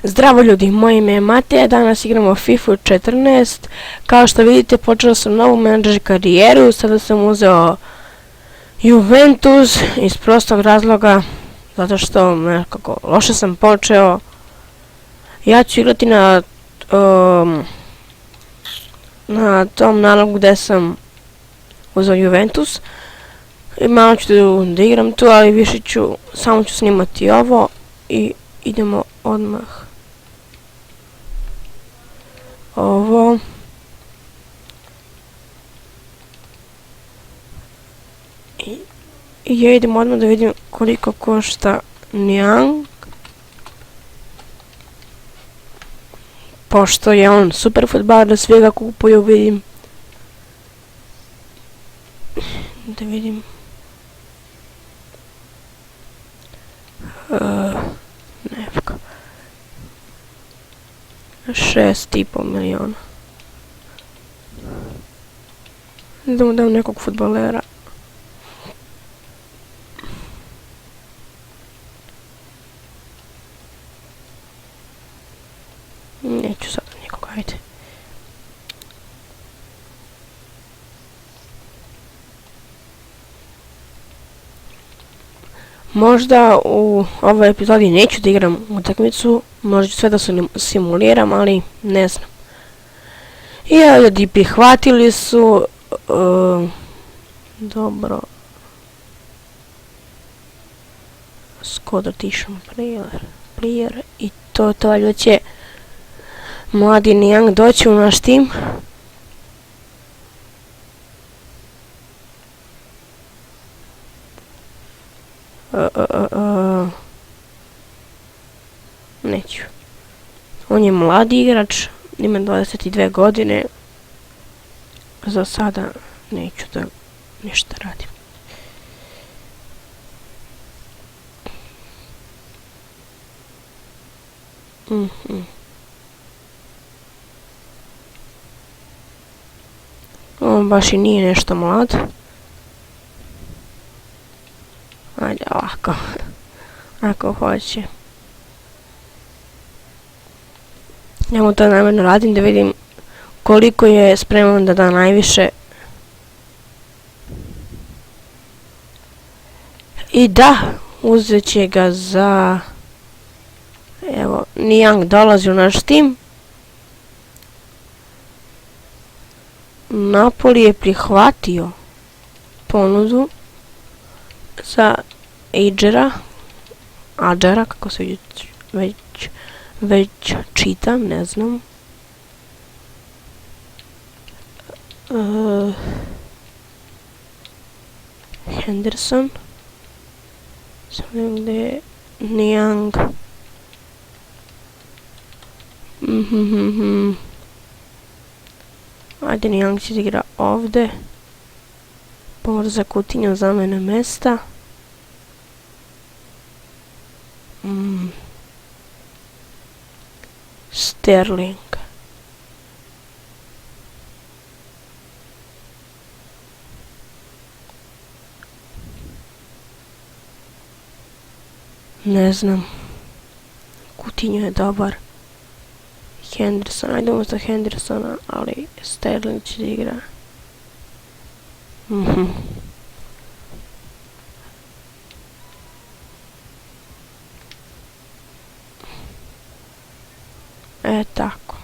Zdravo ljudi, moje ime je Mateja, danas igramo FIFA 14. Kao što vidite, počeo sam novu menadžer karijeru, sada sam uzeo Juventus iz prostog razloga, zato što nekako loše sam počeo. Ja ću igrati na tom nalogu gdje sam uzeo Juventus. I malo ću da igram tu, ali više ću, samo ću snimati ovo i idemo odmah. Ovo. I ja idem odmah da vidim koliko košta Niang. Pošto je on super fudbaler, da svi ga kupuju, vidim. Da vidim. Nevka. 6,5 miliona. Da mu dam nekog fudbalera. Neću sada nikoga, ajde. Možda u ovoj epizodi neću da igram utakmicu, možda ću sve da simuliram, ali ne znam. I ljudi prihvatili su, dobro. Skoda tišom player i to valjda će mladi Niang doći u naš tim. Neću. On je mladi igrač, ima 22 godine. Za sada neću da ništa radim. On baš i nije nešto mlad. Ajde ovako, ako hoće. Ja mu to namjerno radim da vidim koliko je spreman da da najviše. I da, uzet će ga za... Evo, Niang dolazi u naš tim. Napoli je prihvatio ponudu za Adžera, kako se već čitam, ne znam. Henderson. Samo ne znam gdje je Niang. Ajde, Niang će igra ovdje. Pomoć za Coutinho zamene mesta. Sterling. Ne znam. Coutinho je dobar. Henderson, ajde umjesto Hendersona, ali Sterling će igra. Tako.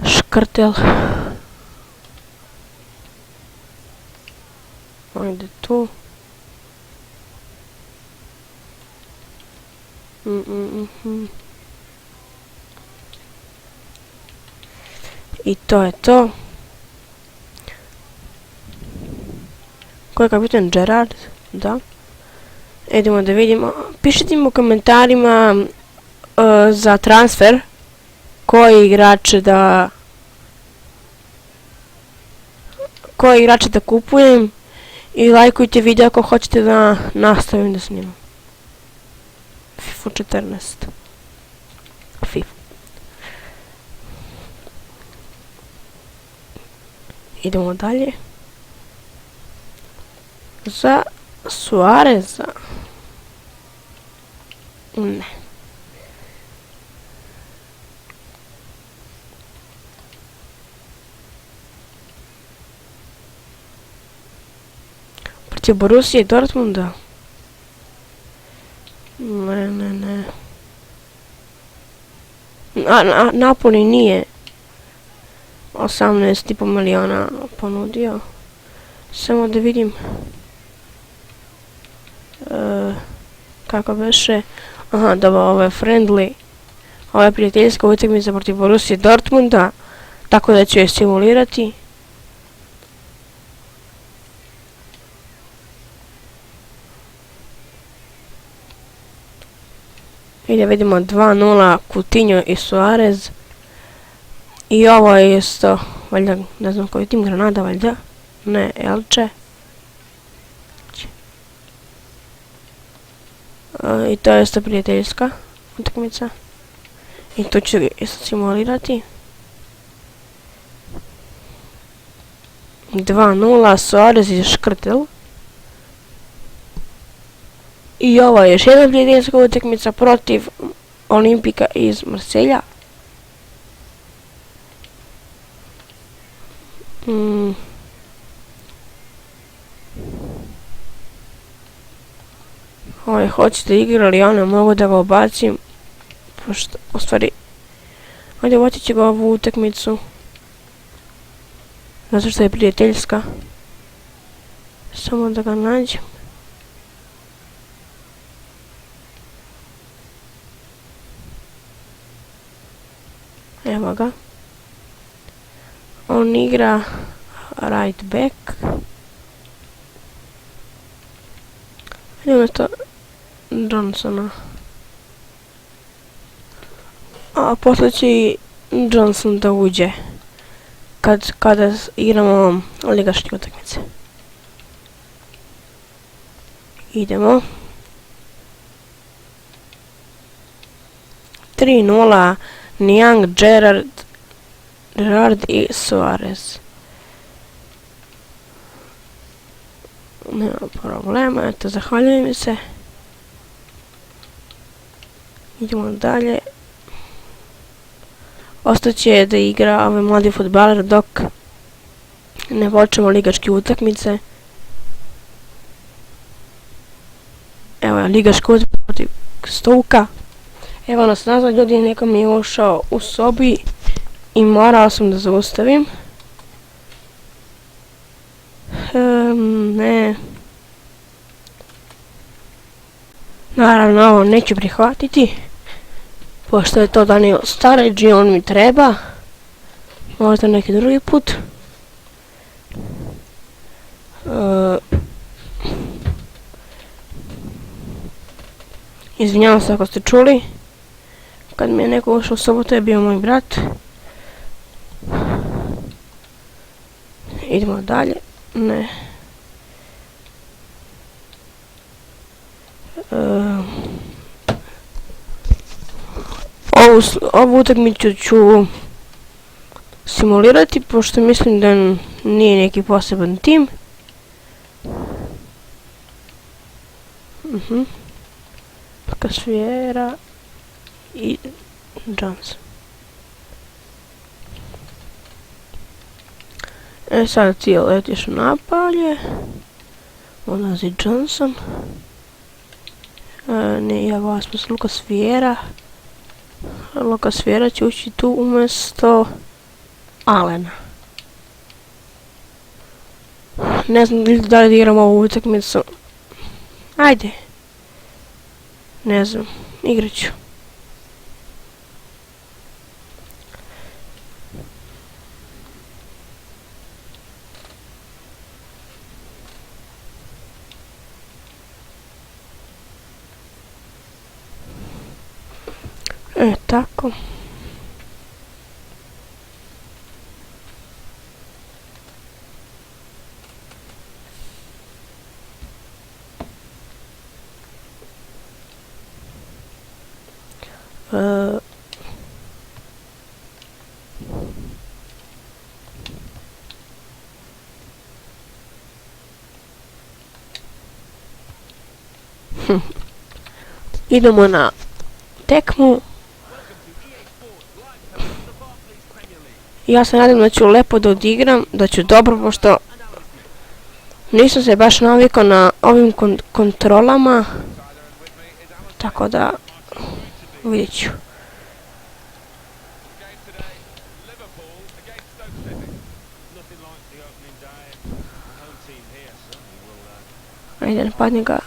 Škrtel. Ajde tu. I to je to. Ko je kapitan? Gerrard? Da. Idemo da vidimo. Pišite mi u komentarima za transfer koji igrače da kupujem i lajkujte video ako hoćete da nastavim da snimam. FIFA 14. FIFA. Idemo dalje. Za Suareza. Ne. Protiv Borusije i Dortmunda? Ne. Napoli nije 18,5 miliona ponudio. Samo da vidim. Kako beše? Aha, dobro, ovo je friendly. Ovo je prijateljska utakmica protiv Borusije Dortmunda. Tako da ću je simulirati. I da vidimo 2:0 Coutinho i Suarez. I ovo je isto, valjda, ne znam koji tim, Granada valjda. Ne, Elche. I to je isto prijateljska utakmica. I to ću isto simulirati. 2:0 Suarez i Škrtel. I ovo je još jedna prijateljska utakmica protiv Olimpika iz Marselja. Hoćete igra ali ja ne mogu da ga obacim. Pošto, u stvari, ajde ubacit ću ga ovu utakmicu. Zato što je prijateljska. Samo da ga nađem. Evo ga. On igra right back. Idemo to Johnsona. A posle će i Johnson da uđe. Kada igramo ligaške utakmice. Idemo. 3:0 Niang, Gerrard i Suarez. Nema problema, eto, zahvaljujem se. Idemo dalje. Ostaće da igra ovaj mladi fudbaler dok ne počnemo ligaške utakmice. Evo je ligaška utakmica protiv Stoka. Evo nas nazad, ljudi, neko mi je ušao u sobi i morao sam da zaustavim. Ne. Naravno, ovo neću prihvatiti. Pošto je to Daniel Sturridge i on mi treba. Možda neki drugi put. Izvinjavam se ako ste čuli. Kad mi je neko ušao u sobu, to je bio moj brat. Idemo dalje. Ne. Ovu utakmicu ću simulirati, pošto mislim da nije neki poseban tim. Kasviera i Johnson. Sad ti letiš napalje. Odlazi Johnson. Ne, ja vas mislim Lucas Vieira. Lucas Vieira će ući tu umjesto Allena. Ne znam da li igramo ovu utakmicu. Ajde. Ne znam, igrat ću. Tako. Idemo na tekmu. Ja se nadam da ću lepo da odigram, da ću dobro, pošto nisam se baš navikao na ovim kontrolama, tako da vidjet ću. Ajde, napadni ga.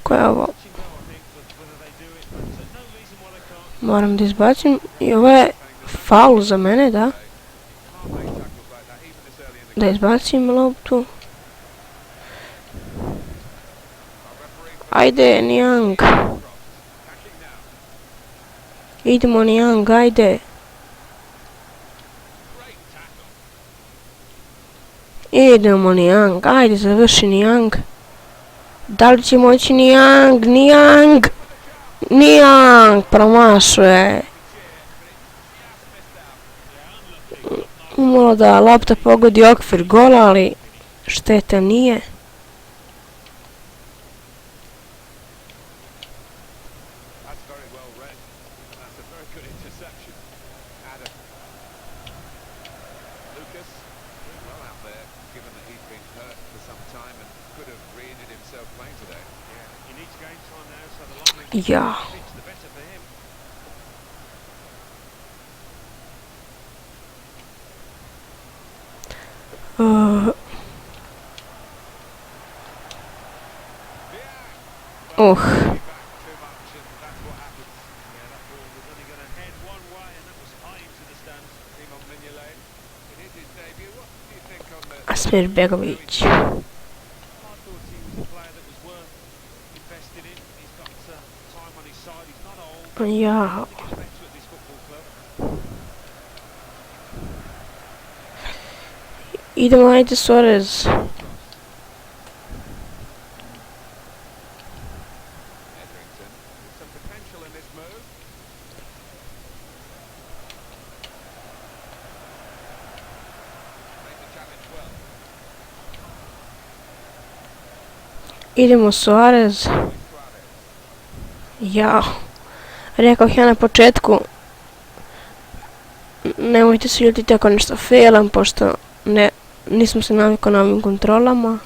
Ko je ovo? Moram da izbacim. I ovo je faul za mene, da? Da izbacim loptu. Ajde, Niang. Idemo, Niang, ajde. Idemo, Niang, ajde, završi, Niang. Da li će moći Niang? Niang! Niang! Promašuje. Umalo da lopta pogodi okvir gola, ali šteta nije. Ja. Asmir Begović. Ja. Idemo, ajde, Suarez. Idemo, Suarez. Ja. Rekao ja na početku, nemojte se ljutiti ako nešto failam, pošto nismo se navikao na ovim kontrolama.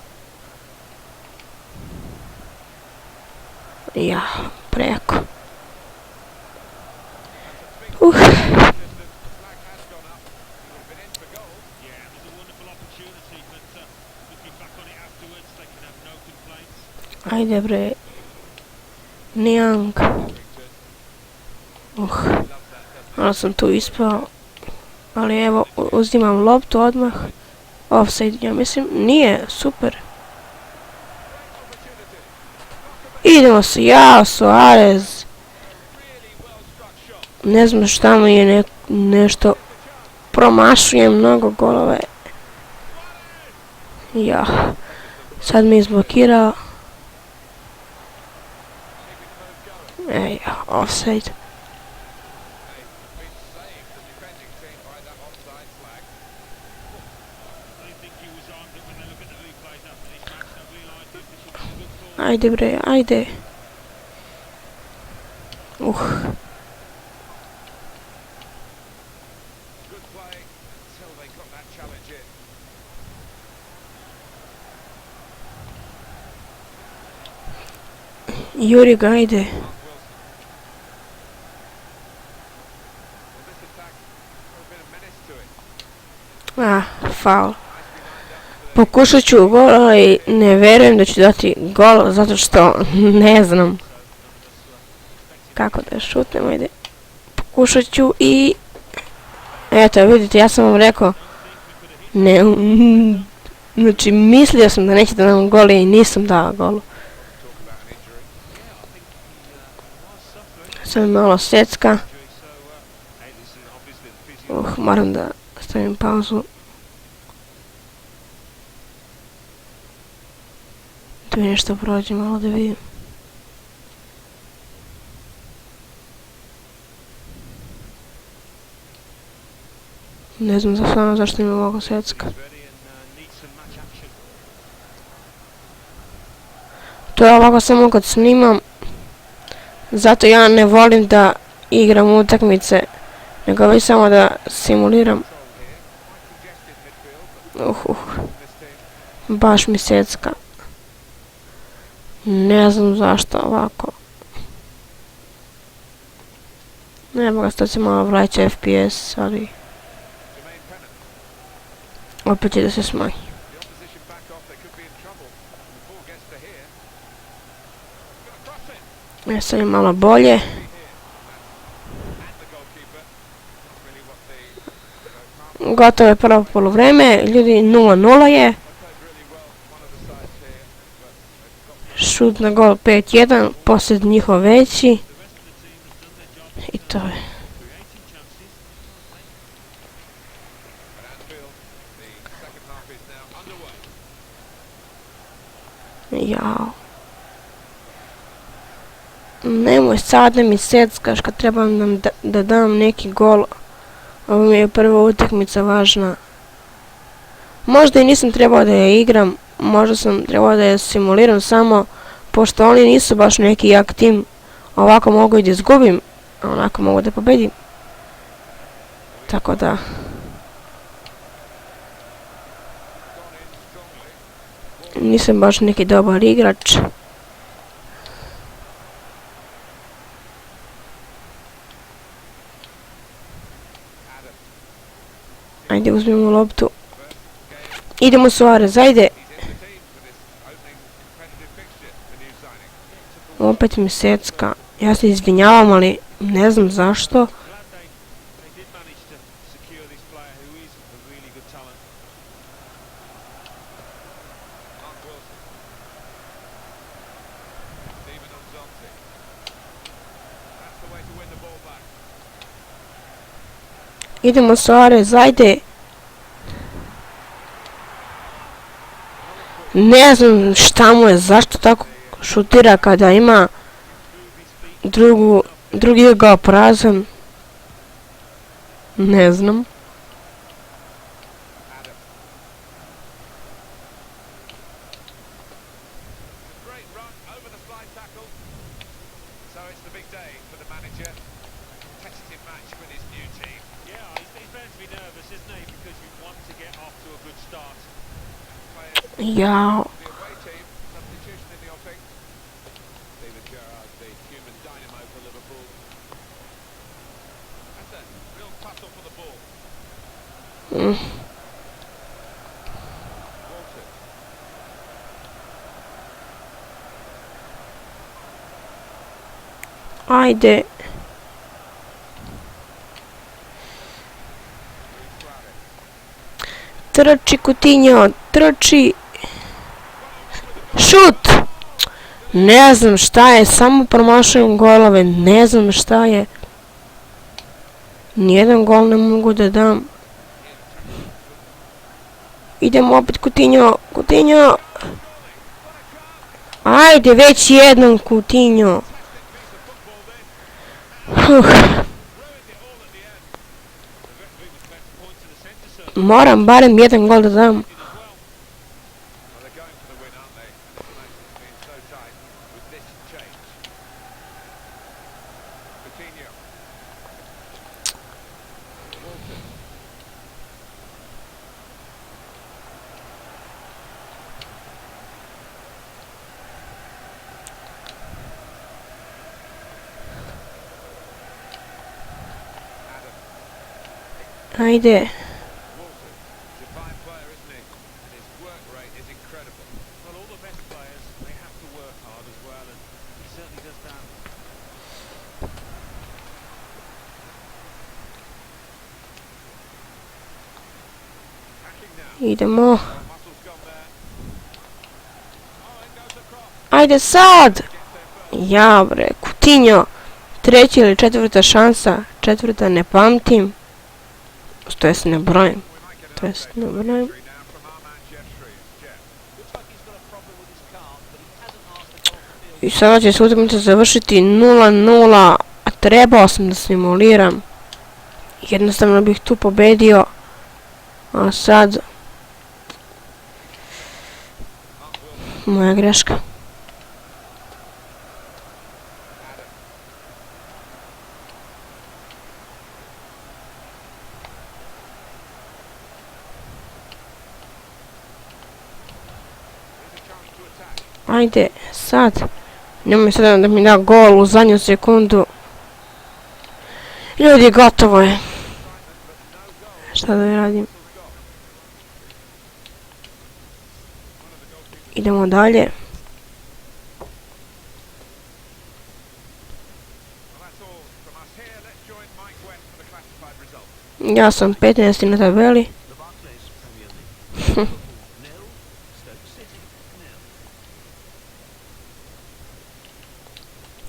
Ja, preko. Ajde bre. Niang. Malo sam tu ispao. Ali evo, uzimam loptu odmah. Offside, ja mislim, nije, super. Idemo se, ja, Suarez. Ne znam šta mu je nešto. Promašujem mnogo golove. Ja. Sad mi izblokirao. Ja, offside. Ajde bre, ajde. Juri ga, ajde. Faul. Pokušat ću gol, ali ne verujem da ću dati gol, zato što ne znam kako da šutnem, ajde. Pokušat ću i... Eto, vidite, ja sam vam rekao, znači mislio sam da neće da dam gol i nisam dao gol. Sad malo secka. Moram da stavim pauzu. Da mi nešto prođe, malo da vidim. Ne znam zašto mi je ovako secka. To je ovako samo kad snimam. Zato ja ne volim da igram utakmice, nego već samo da simuliram. Baš mi secka. Ne znam zašto ovako. Nema ga, sad se malo vraća FPS, ali opet će da se smanji. Sad je malo bolje. Gotovo je prvo poluvreme, ljudi 0-0 je. Šut na gol 5-1, poslije njihov veći. I to je. Jao. Nemoj sad da mi seckaš kad trebam da dam neki gol. Ovo mi je prva utakmica važna. Možda i nisam trebao da je igram. Možda sam trebao da je simuliram samo. Pošto oni nisu baš neki jak tim. Ovako mogu i da izgubim. A onako mogu da pobedim. Tako da. Nisam baš neki dobar igrač. Ajde, uzmemo loptu. Idemo Suarez, ajde. Opet mi secka. Ja se izvinjavam, ali ne znam zašto. Idemo Suarez, ajde. Ne znam šta mu je, zašto tako šutira kada ima drugi ga prazan. Ne znam. Jao. Ajde. Trči Coutinho, trči. Šut! Ne znam šta je, samo promašujem golove, ne znam šta je. Nijedan gol ne mogu da dam. Idemo opet Coutinho, Coutinho. Ajde, već jednom Coutinho. Moram barem jedan gol da dam. Ajde. Idemo. Ajde sad! Ja bre, Coutinho. Treća ili četvrta šansa. Četvrta ne pamtim. To jest ne brojim. I sada će se utakmica završiti 0-0. A trebao sam da simuliram. Jednostavno bih tu pobedio. A sad... Moja greška. Ajde, sad. Nemoj sad da mi da gol u zadnju sekundu. Ljudi, gotovo je. Šta da radim? Idemo dalje. Ja sam 15. na tabeli.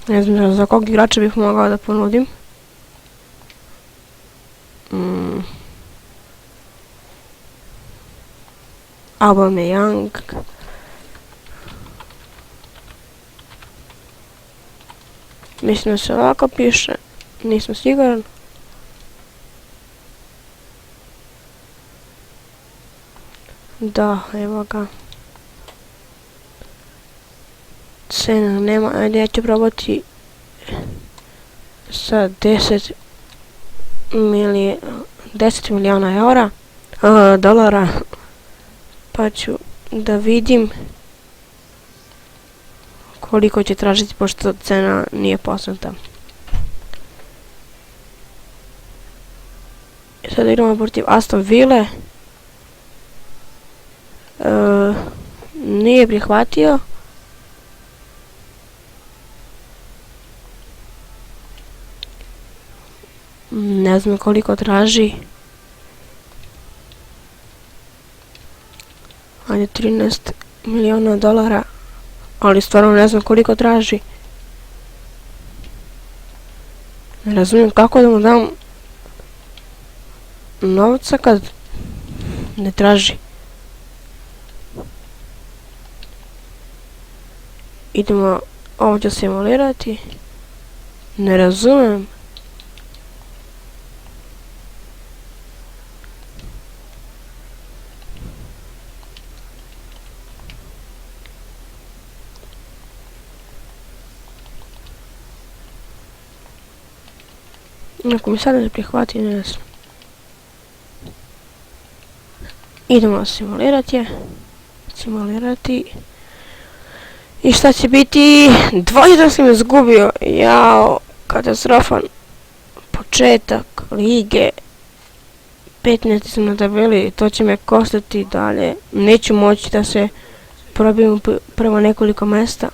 Ne znam za kog igrača bih mogao da ponudim. Aubameyang. Mislim da se ovako piše. Nisam siguran. Da, evo ga. Cena nema, ajde ja ću probati sa 10 miliona eura, dolara, pa ću da vidim koliko će tražiti, pošto cena nije poznata. Sada igramo protiv Aston Ville. Nije prihvatio. Ne znam koliko traži. Ajde 13 miliona dolara. Ali stvarno ne znam koliko traži. Ne razumijem kako da mu dam novca kad ne traži. Idemo ovdje simulirati. Ne razumijem. Ako mi sada ne prihvati, ne znam. Idemo simulirati. I šta će biti? 2-1 sam izgubio. Jao, katastrofan početak lige. 15 sam na tabeli, to će me koštati dalje. Neću moći da se probijem prvo nekoliko mesta.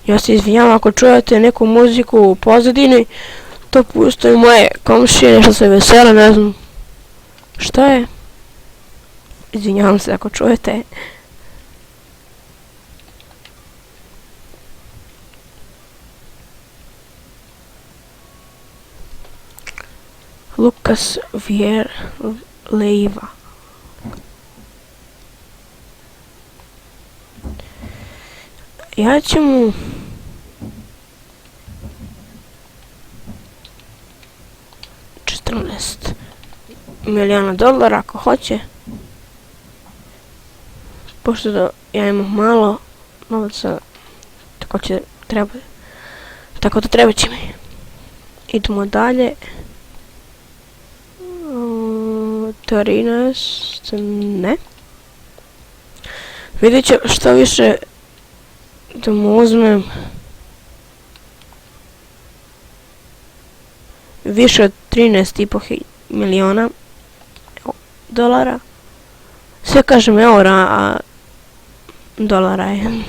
Ja se izvinjavam ako čujete neku muziku u pozadini, to puštaju moje komšije, nešto se vesele, ne znam šta je. Izvinjavam se ako čujete. Lucas Leiva. Ja ću mu $14 miliona ako hoće. Pošto da ja imam malo novca, tako da treba će mi. Idemo dalje. 13, ne. Vidjet ću što više da mu uzmem više od 13,5 miliona dolara. Sve kažem eura, a dolara je.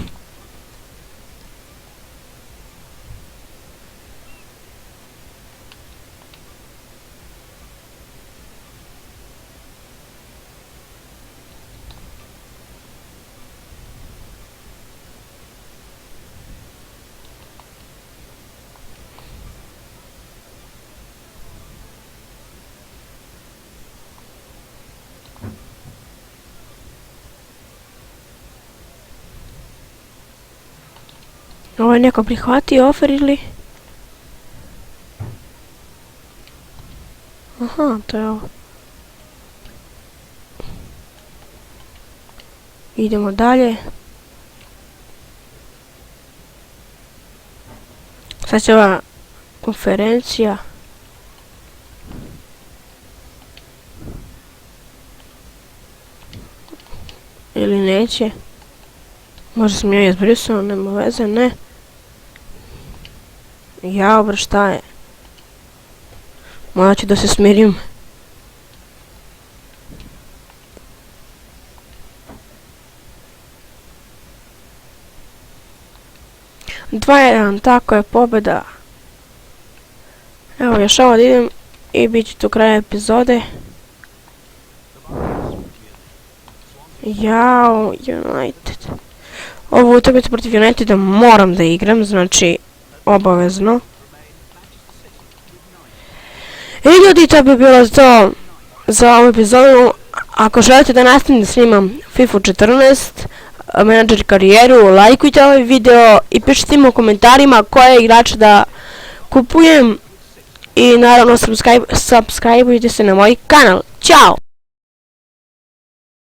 Ovo je neko prihvatio offer ili? Aha, to je ovo. Idemo dalje. Sad će ova konferencija. Ili neće. Možda sam ja izbrisao, nema veze, ne. Jao bre, šta je? Morat ću da se smirim. Dva jedan, tako je, pobjeda. Evo, još ovo da idem i bit će tu kraj epizode. Jao, United. Ovu utakmicu protiv Uniteda moram da igram, znači obavezno. I ljudi, to bi bilo to za ovu epizodu. Ako želite da nastavim da snimam FIFA 14, menadžer karijeru, lajkujte ovaj video i pišite mi u komentarima koje igrače da kupujem. I naravno subscribeujte se na moj kanal. Ćao!